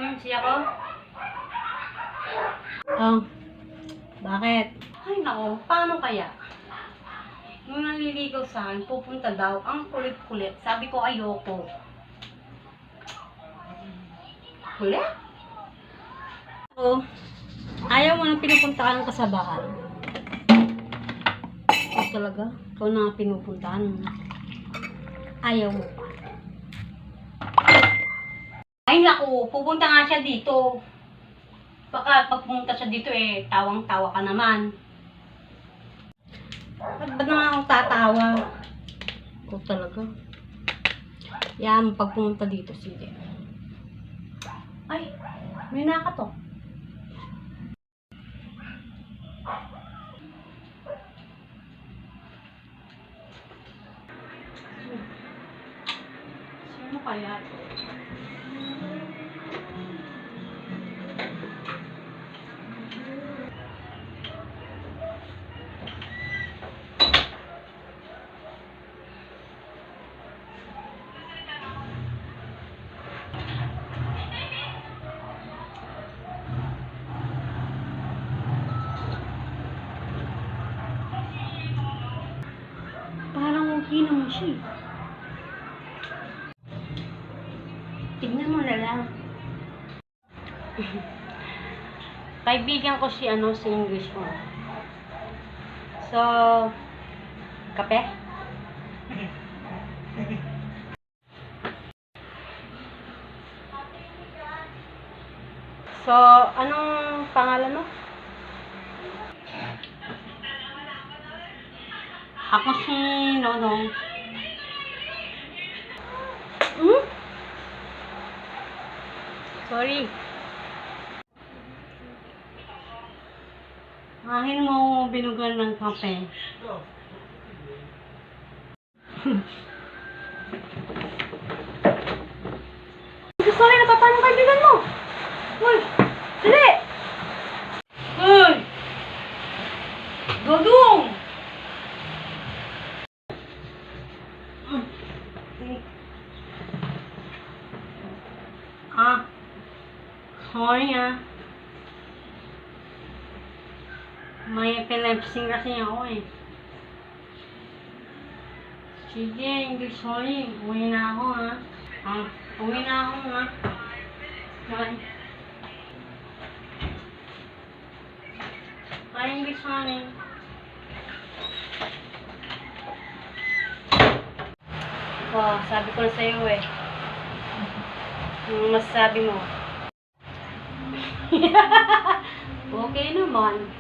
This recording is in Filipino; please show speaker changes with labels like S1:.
S1: Siya ko? Oh. Bakit? Ay, nako. Paano kaya? Nung naliligaw sa akin, pupunta daw. Ang kulit-kulit. Sabi ko, ayoko. Kulit? Oh. Ayaw mo nang pinupuntahan ng kasabahan. Ikaw talaga? Ikaw na nga pinupuntahan mo. Ayaw mo pa. Ay, naku. Pupunta nga siya dito. Baka pag pumunta siya dito tawang-tawa ka naman. Ba't ba naman ako tatawa? Ikaw talaga. Yan, pag pumunta dito, sige. Ay, may nakatok. Sino kaya ito? Parang okay naman siya. Tignan mo na lang. Kaibigan ko si English mo. So, kape? So, anong pangalan mo? Ako si Nonong. Sorry. Ahin mo binugan ng kape. Sorry, napapano kaibigan mo? Uy! Dali! Uy! Dodong! Sorry may epilepsy kasi ako Sige, English, sorry. Uwi na ako Uwi na ako Bye. Bye, English, honey. Sabi ko na sa'yo Ano masasabi mo? Okay naman.